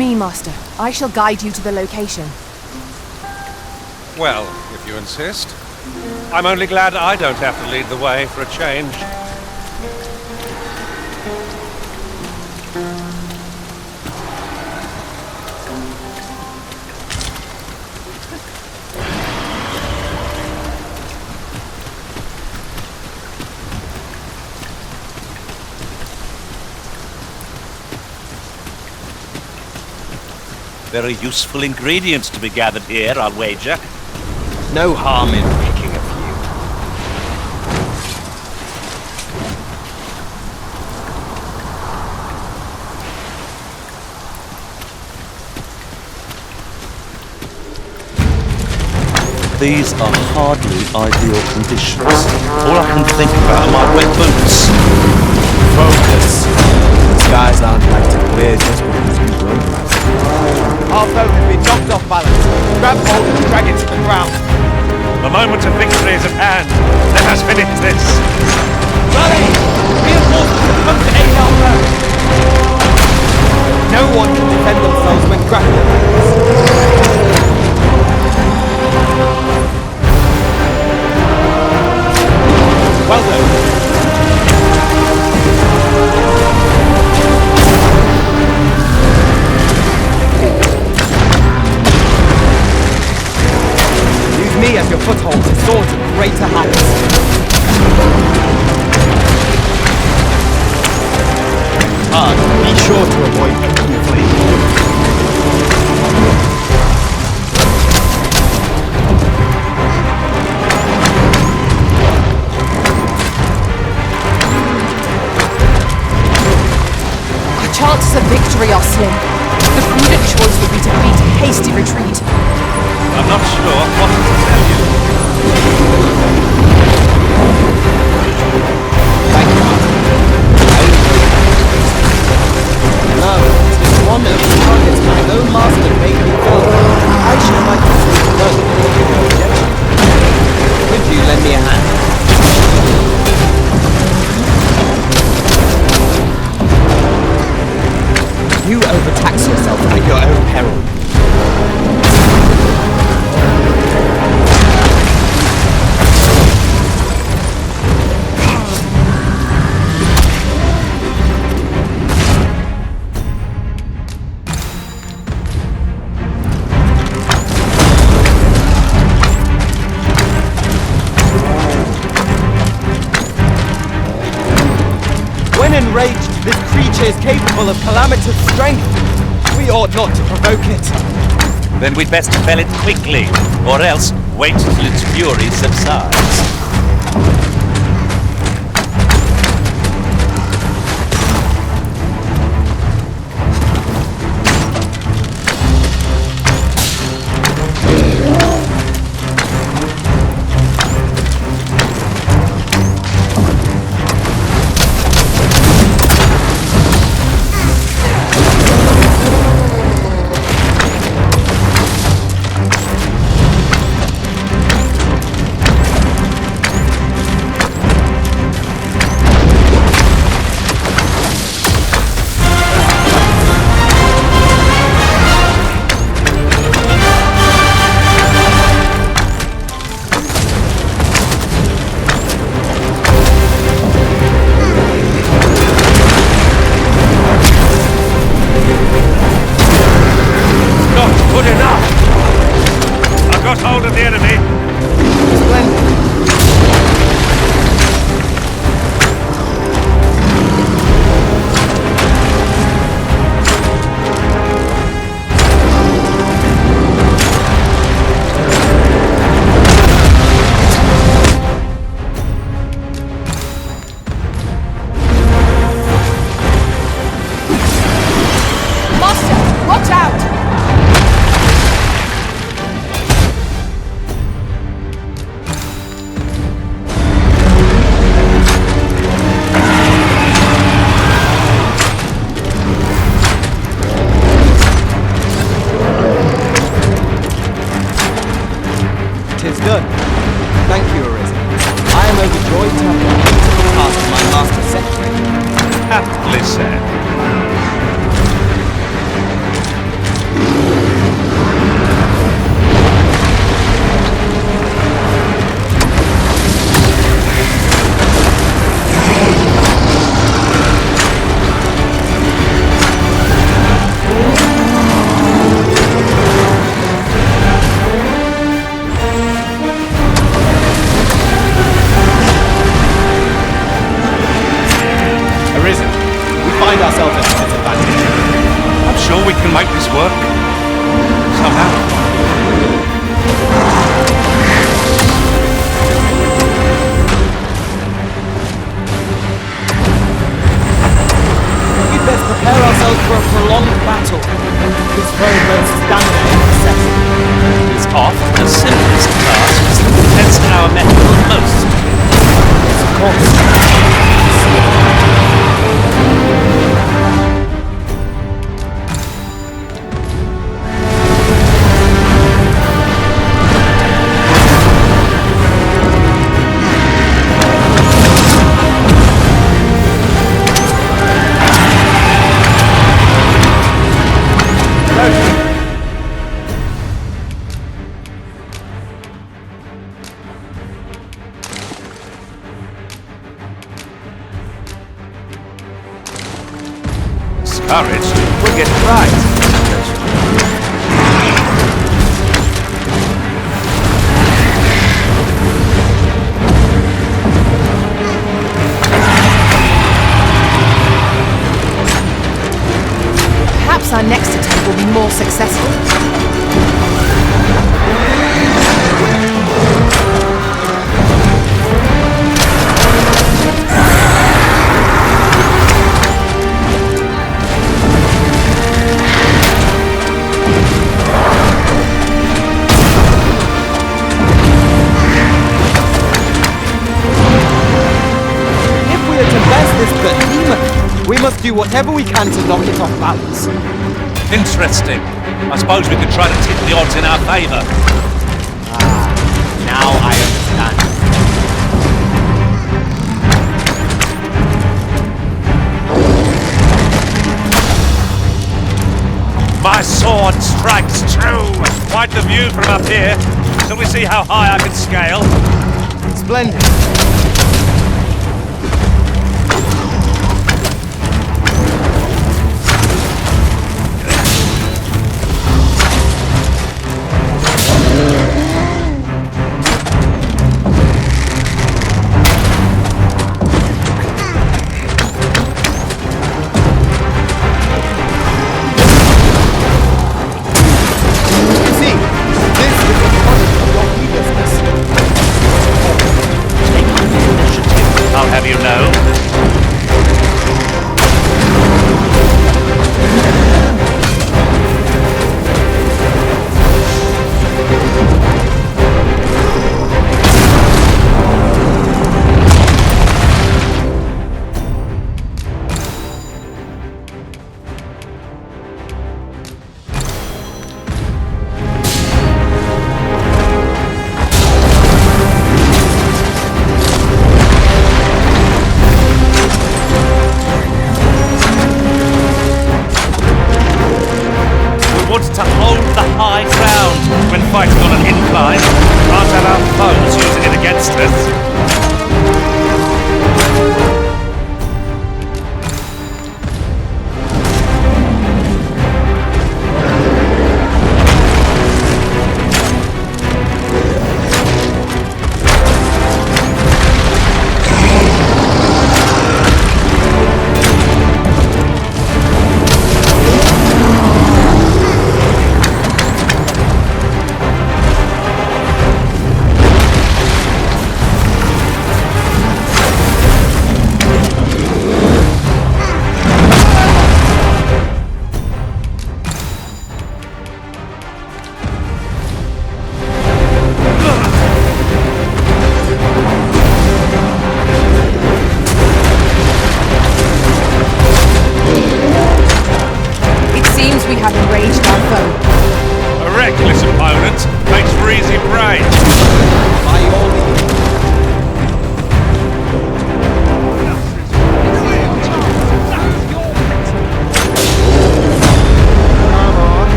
me, Master. I shall guide you to the location. Well, if you insist. I'm only glad I don't have to lead the way for a change. Very useful ingredients to be gathered here, I'll wager. No harm in picking a few. These are hardly ideal conditions. All I can think about are my wet boots. Focus. The skies aren't like to clear just because you run fast. Our boat has been knocked off balance. Grab hold and drag it to the ground. The moment of victory is at hand. Let us finish this. Rally! Reinforcements have come to aid our boat. No one can defend themselves when grappled like this. Well done. Me as your foothold to soar to greater heights. Be sure to avoid open flame. Our chances of victory are slim. The prudent choice would be to beat a hasty retreat. I'm not sure what to tell you. Thank you, Master. No, it is one of the targets my own master made me fall. I should like to see the world with no objection. Could you lend me a hand? You overtax yourself at your own peril. When enraged, this creature is capable of calamitous strength. We ought not to provoke it. Then we'd best fell it quickly, or else wait till its fury subsides. can make this work. Somehow. We'd best prepare ourselves for a prolonged battle. This very great stamina is necessary. It's often the simplest tasks that test our mettle the most. Of course. Courage, we'll get it right. Perhaps our next attempt will be more successful. We must do whatever we can to knock it off balance. Interesting. I suppose we could try to tip the odds in our favour. Now I understand. My sword strikes true. Quite the view from up here. Shall we see how high I can scale? Splendid. Fighting on an incline. Can't have our foes using it against us.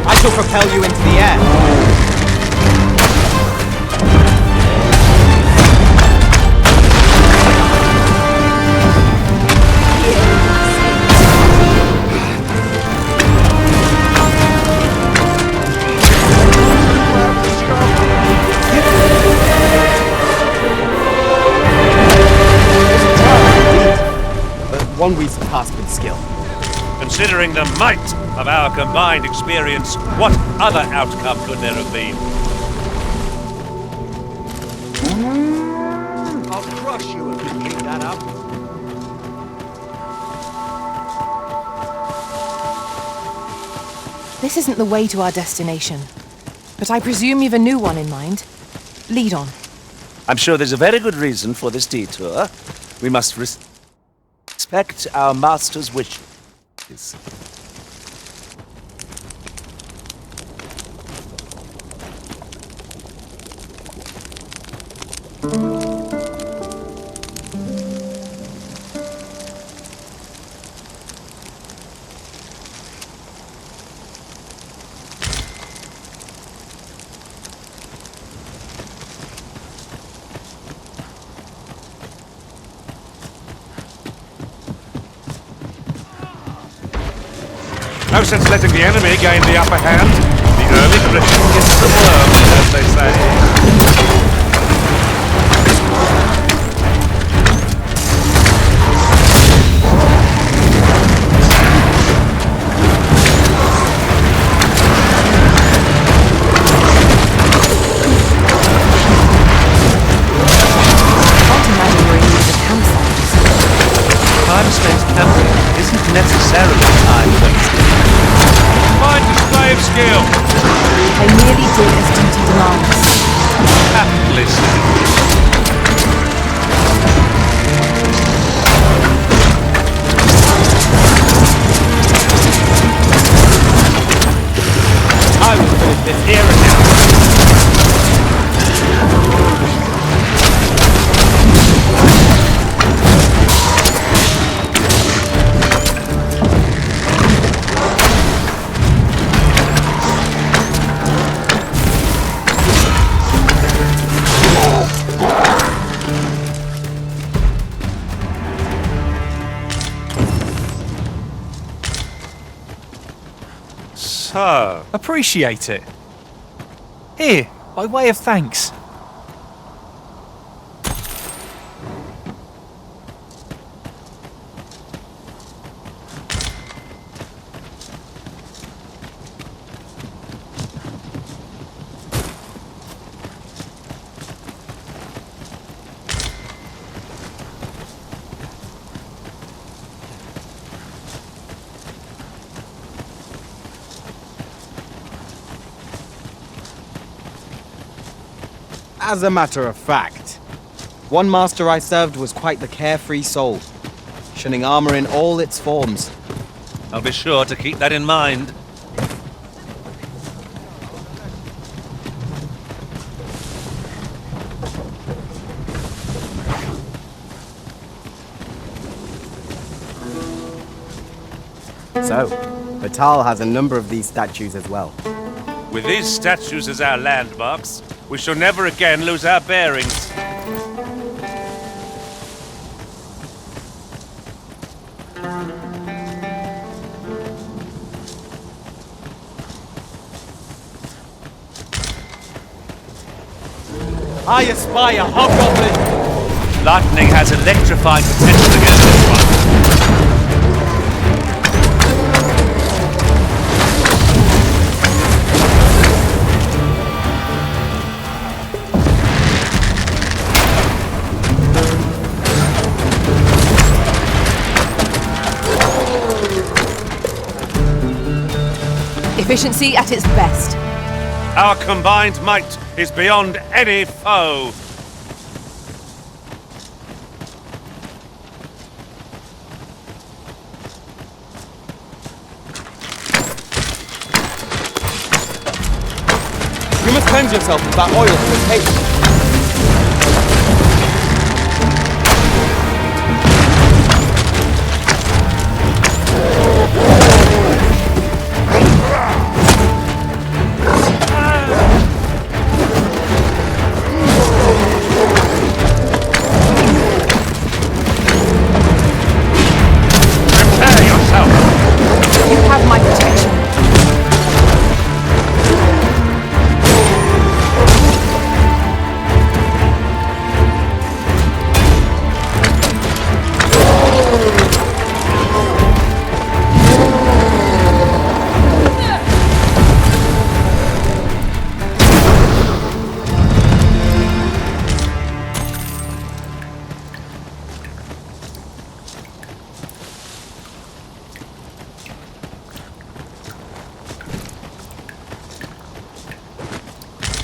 I shall propel you into the air. One we surpass with skill. Considering the might of our combined experience, what other outcome could there have been? I'll crush you if you keep that up. This isn't the way to our destination. But I presume you've a new one in mind. Lead on. I'm sure there's a very good reason for this detour. We must respect our master's wishes. No sense letting the enemy gain the upper hand. The early Christian gets the worm, as they say. Can't imagine you're in need of a campsite. Time spent camping isn't necessarily time wasted. Mind the slave skill. I merely did as duty demands. Listen. I will finish this here and now. So, Appreciate it. Here, by way of thanks. As a matter of fact, one master I served was quite the carefree soul, shunning armor in all its forms. I'll be sure to keep that in mind. So, Batal has a number of these statues as well. with these statues as our landmarks, we shall never again lose our bearings. I espy a hobgoblin! Lightning has electrifying potential against this one. Efficiency at its best. Our combined might is beyond any foe. You must cleanse yourself with that oil from the tape.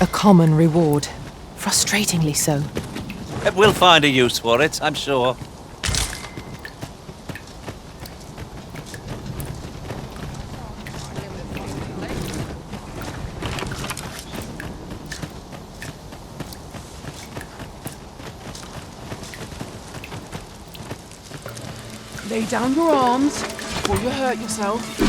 A common reward. Frustratingly so. We'll find a use for it, I'm sure. Lay down your arms before you hurt yourself.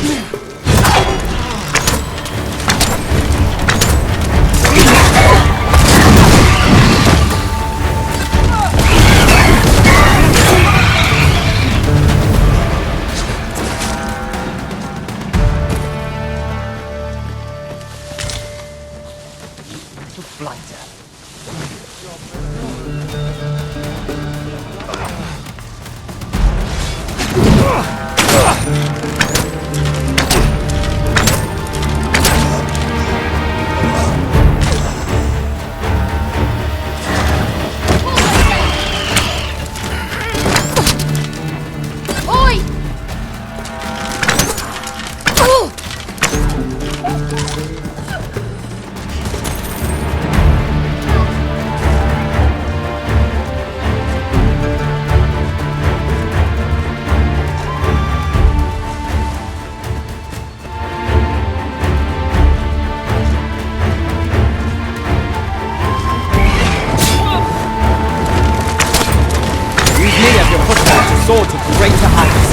Soar to greater heights.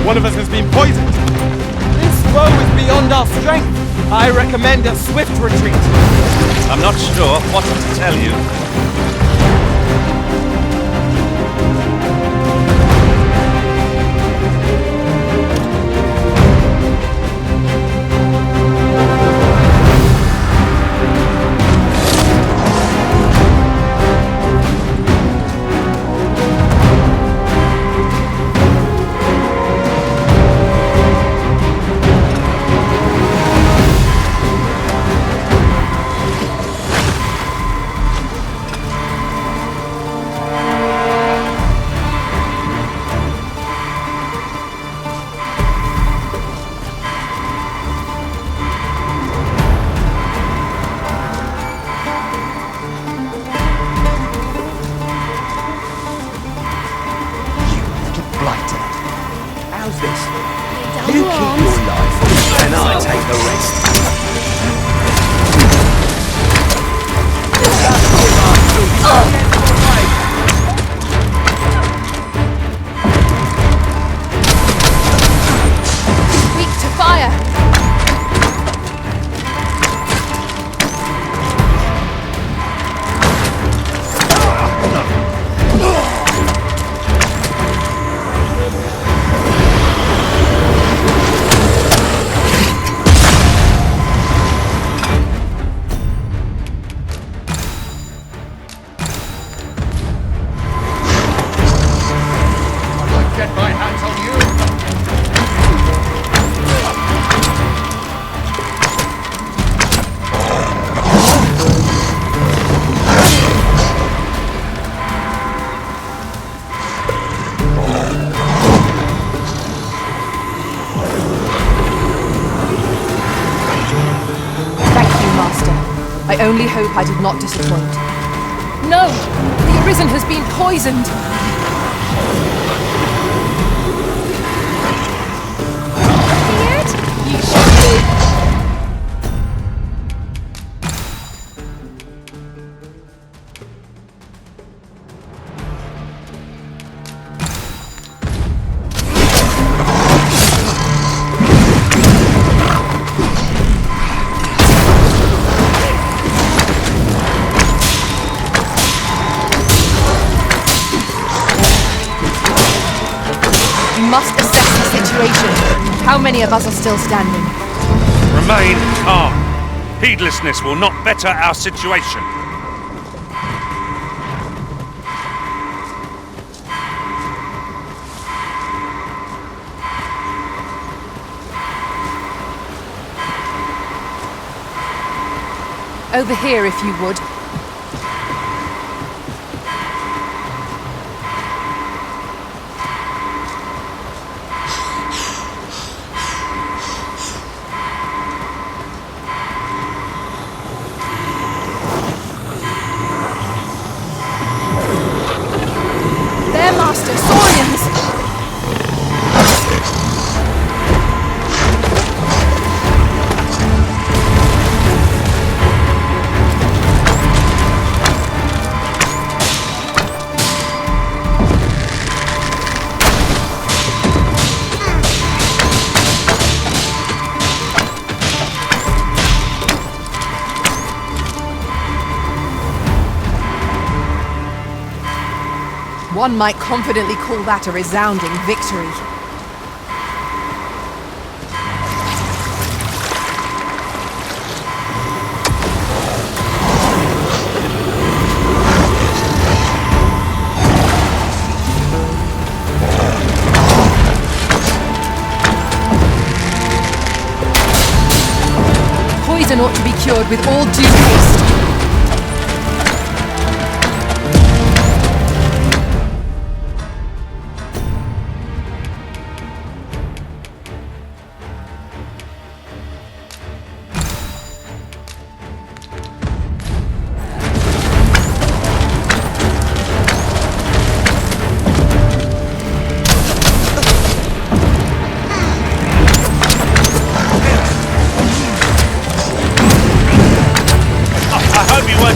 One of us has been poisoned. This foe is beyond our strength. I recommend a swift retreat. I'm not sure what to tell you. I only hope I did not disappoint. No! The Arisen has been poisoned! Ready yet? You should be. We must assess the situation. How many of us are still standing? Remain calm. Heedlessness will not better our situation. Over here, if you would. One might confidently call that a resounding victory. Poison ought to be cured with all due haste.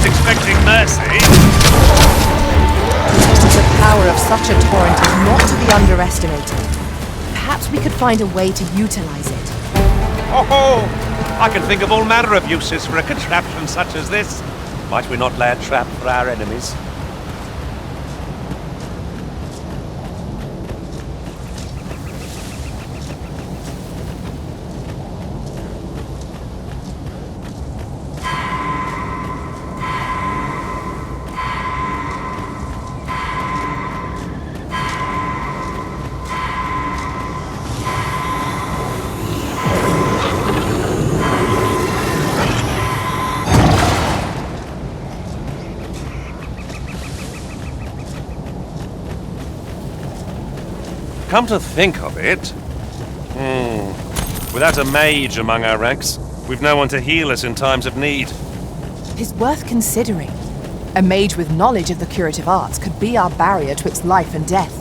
Expecting mercy. The power of such a torrent is not to be underestimated. Perhaps we could find a way to utilize it. Oh, I can think of all manner of uses for a contraption such as this. Might we not lay a trap for our enemies? Come to think of it, without a mage among our ranks, we've no one to heal us in times of need. It's worth considering. A mage with knowledge of the curative arts could be our barrier twixt life and death.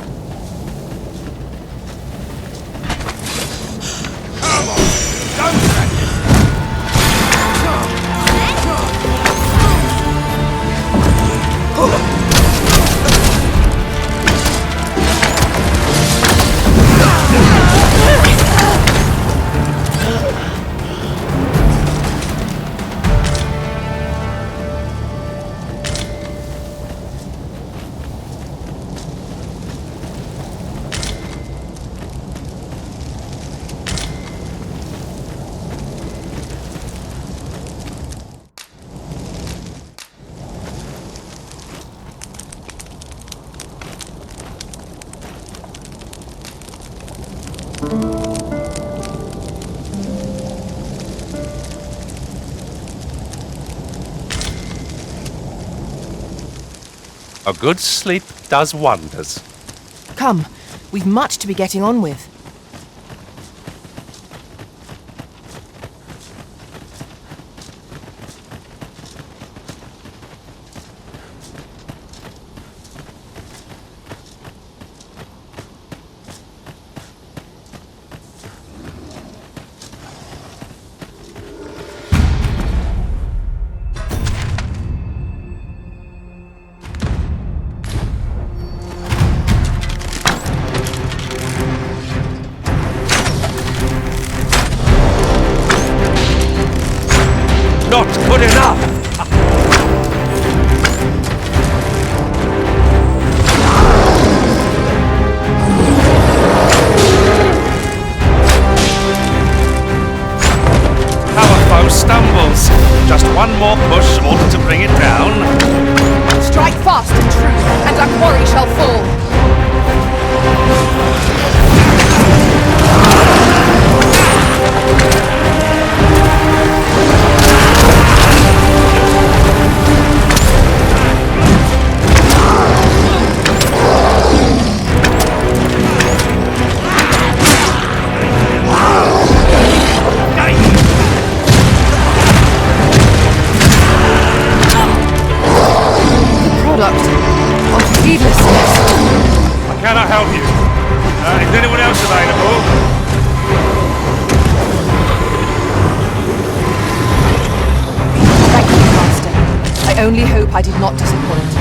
A good sleep does wonders. Come, we've much to be getting on with. Not good enough! Our foe stumbles. Just one more push in order to bring it down. Strike fast and true, and our quarry shall fall. Can I help you? Is anyone else available? Thank you, Master. I only hope I did not disappoint.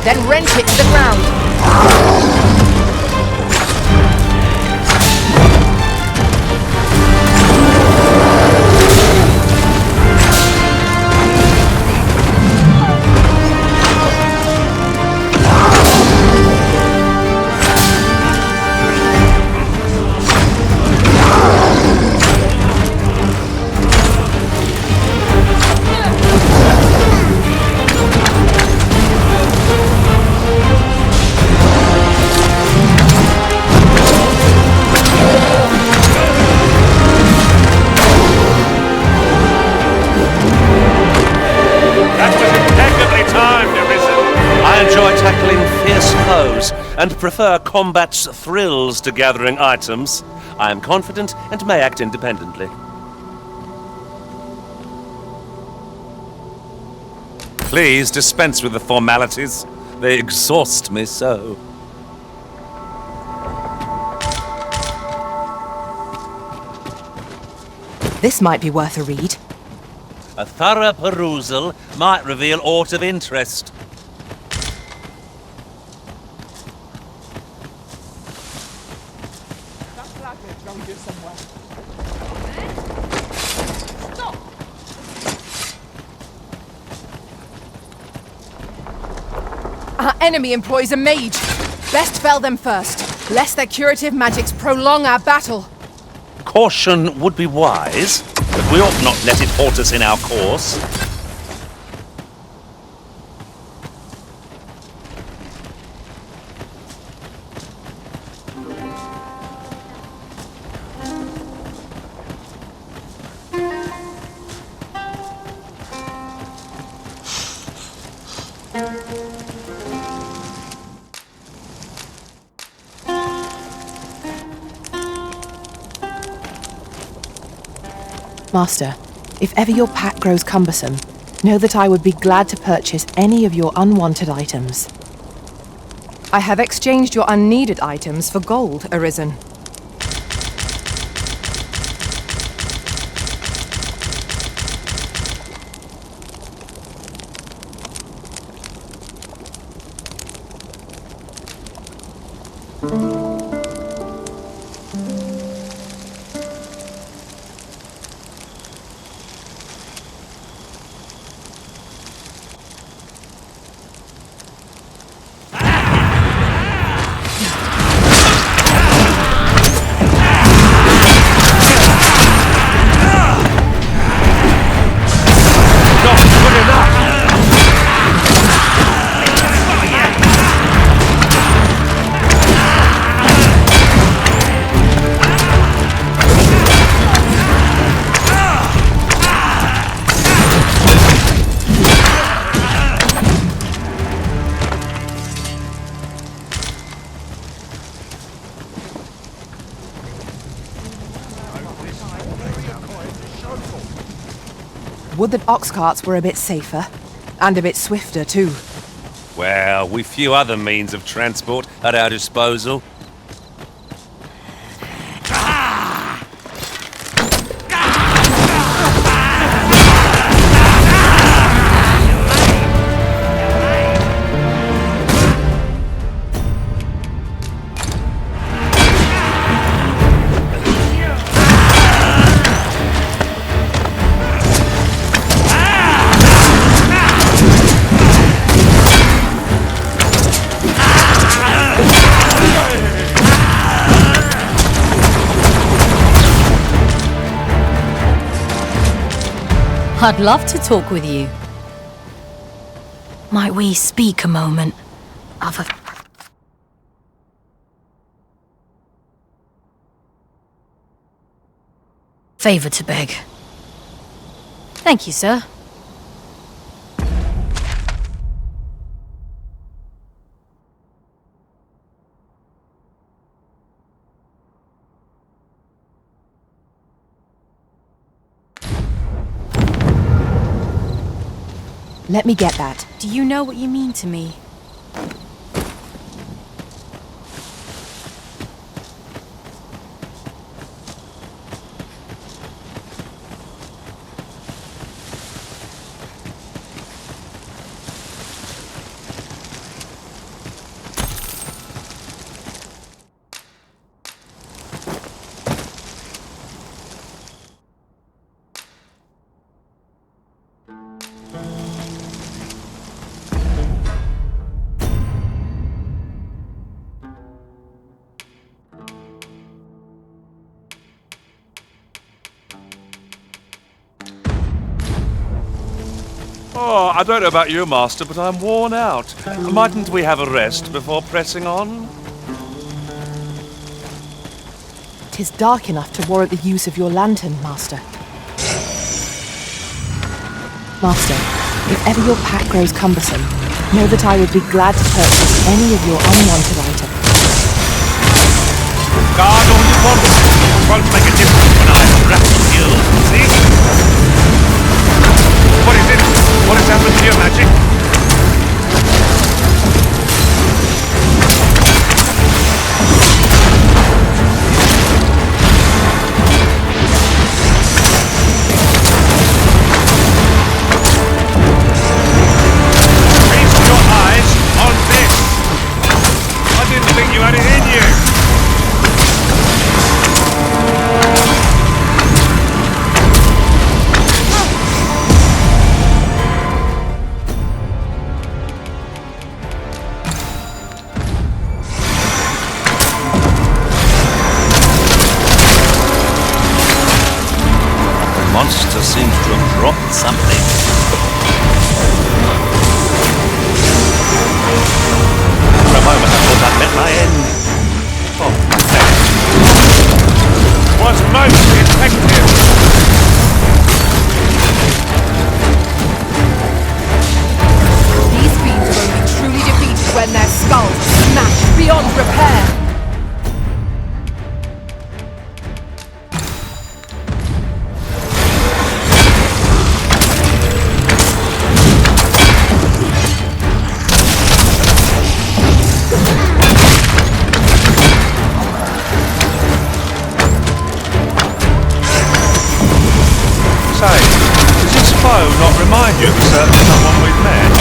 then rent it to the ground. And prefer combat's thrills to gathering items. I am confident and may act independently. Please dispense with the formalities. They exhaust me so. This might be worth a read. A thorough perusal might reveal aught of interest. Our enemy employs a mage. Best fell them first, lest their curative magics prolong our battle. Caution would be wise, but we ought not let it halt us in our course. Master, if ever your pack grows cumbersome, know that I would be glad to purchase any of your unwanted items. I have exchanged your unneeded items for gold, Arisen. Would that ox carts were a bit safer, and a bit swifter too. Well, we've few other means of transport at our disposal. I'd love to talk with you. Might we speak a moment of a... favour to beg? Thank you, sir. Let me get that. Do you know what you mean to me? Oh, I don't know about you, Master, but I'm worn out. Mightn't we have a rest before pressing on? 'Tis dark enough to warrant the use of your lantern, Master. Master, if ever your pack grows cumbersome, know that I would be glad to purchase any of your unwanted items. Guard all you want. It won't make a difference when I rattle you, see? What is it? What has happened to your magic? Feast your eyes on this! I didn't think you had it in you! Monster seems to have dropped something. For a moment I thought I'd met my end. Oh, my face. Was most effective! These fiends are only truly defeated when their skulls are smashed beyond repair. Say, does this foe not remind you of someone we've met?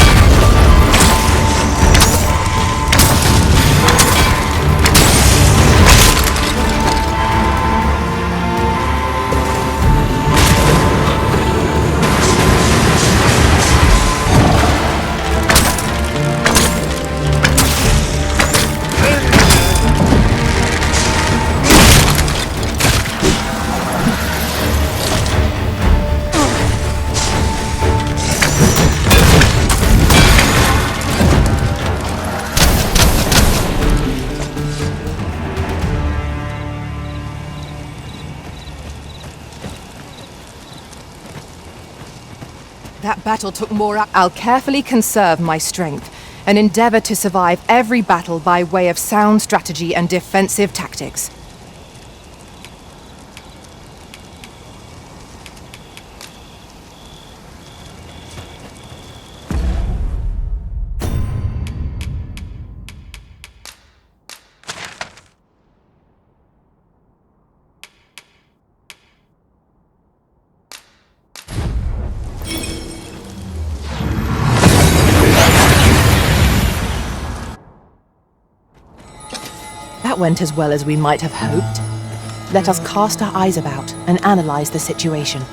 That battle took more up. I'll carefully conserve my strength and endeavor to survive every battle by way of sound strategy and defensive tactics. That went as well as we might have hoped. Let us cast our eyes about and analyze the situation.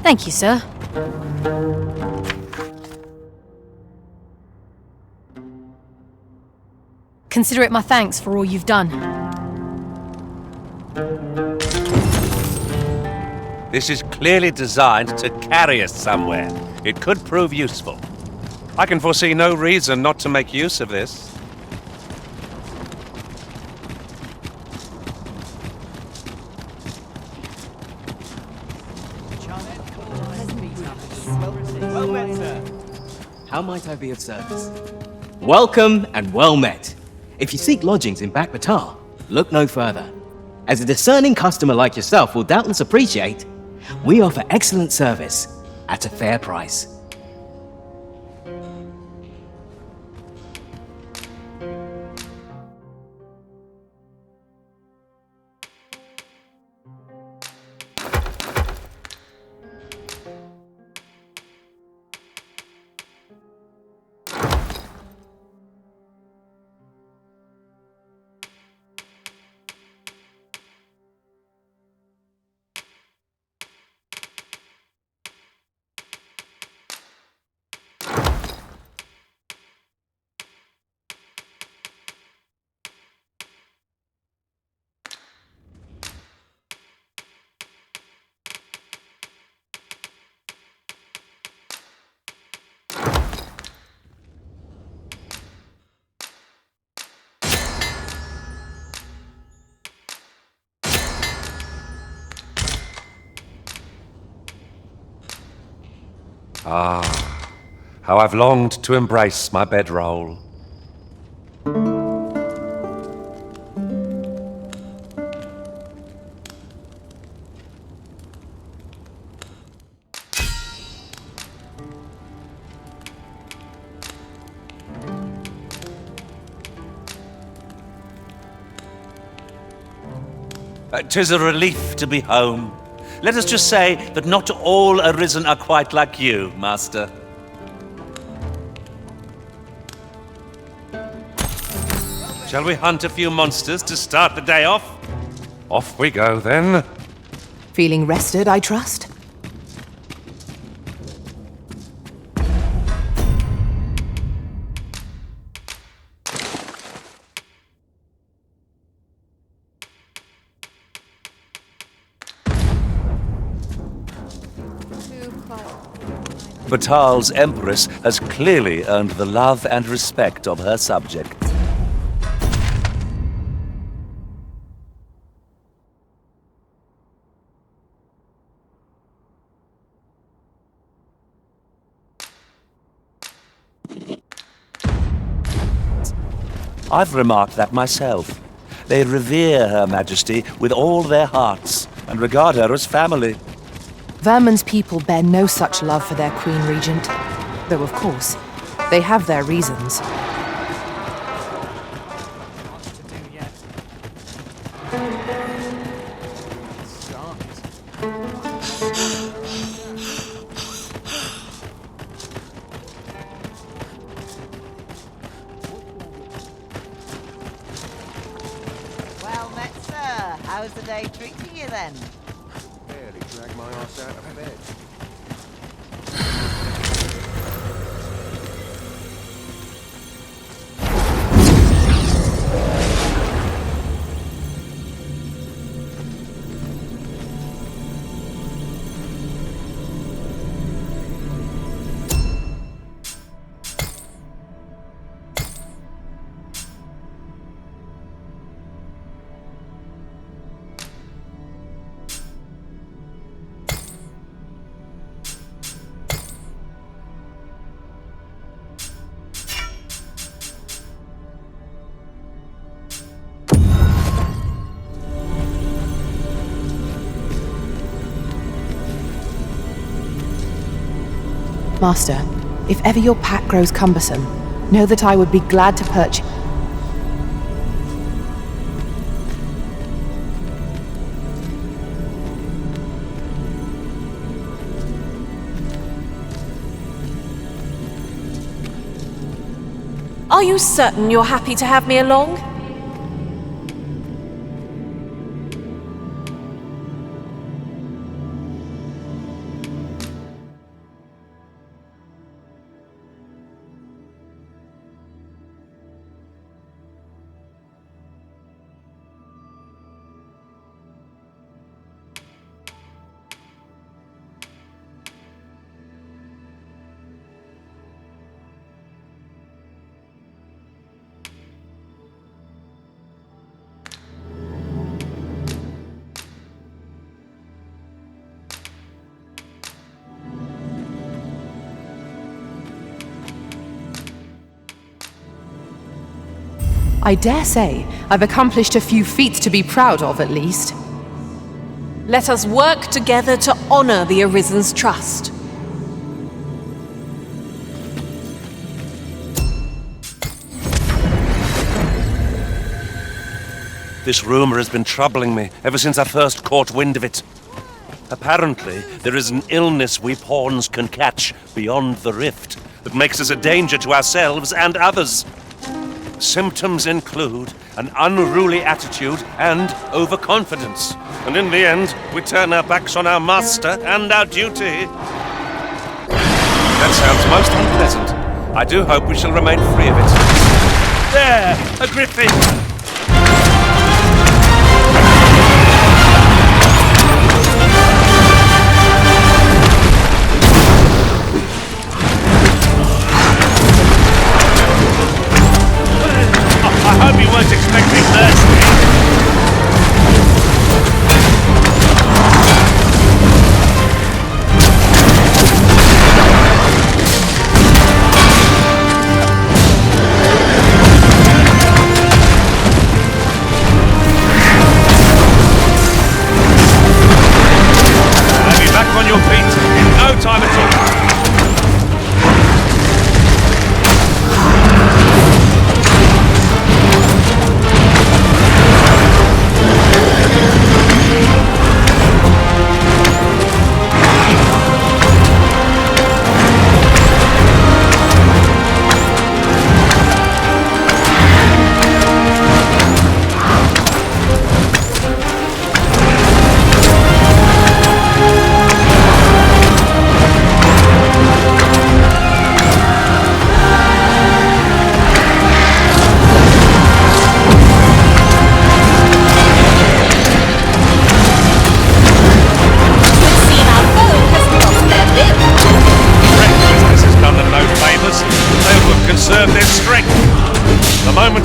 Thank you, sir. Consider it my thanks for all you've done. This is clearly designed to carry us somewhere. It could prove useful. I can foresee no reason not to make use of this. Well met, sir. How might I be of service? Welcome and well met. If you seek lodgings in Batar, look no further. As a discerning customer like yourself will doubtless appreciate, we offer excellent service at a fair price. How I've longed to embrace my bedroll. "'Tis a relief to be home. Let us just say that not all Arisen are quite like you, Master." Shall we hunt a few monsters to start the day off? Off we go, then. Feeling rested, I trust? Batal's Empress has clearly earned the love and respect of her subjects. I've remarked that myself. They revere Her Majesty with all their hearts and regard her as family. Vermin's people bear no such love for their Queen Regent, though of course, they have their reasons. Well met, sir. How's the day treating you then? Barely drag my ass out of bed. Master, if ever your pack grows cumbersome, know that I would be glad to purchase... Are you certain you're happy to have me along? I dare say I've accomplished a few feats to be proud of, at least. Let us work together to honor the Arisen's trust. This rumor has been troubling me ever since I first caught wind of it. Apparently, there is an illness we pawns can catch beyond the rift that makes us a danger to ourselves and others. Symptoms include an unruly attitude and overconfidence. And in the end, we turn our backs on our master and our duty. That sounds most unpleasant. I do hope we shall remain free of it. There! A griffin! I hope you weren't expecting mercy.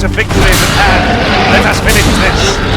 greater victories at hand. Let us finish this.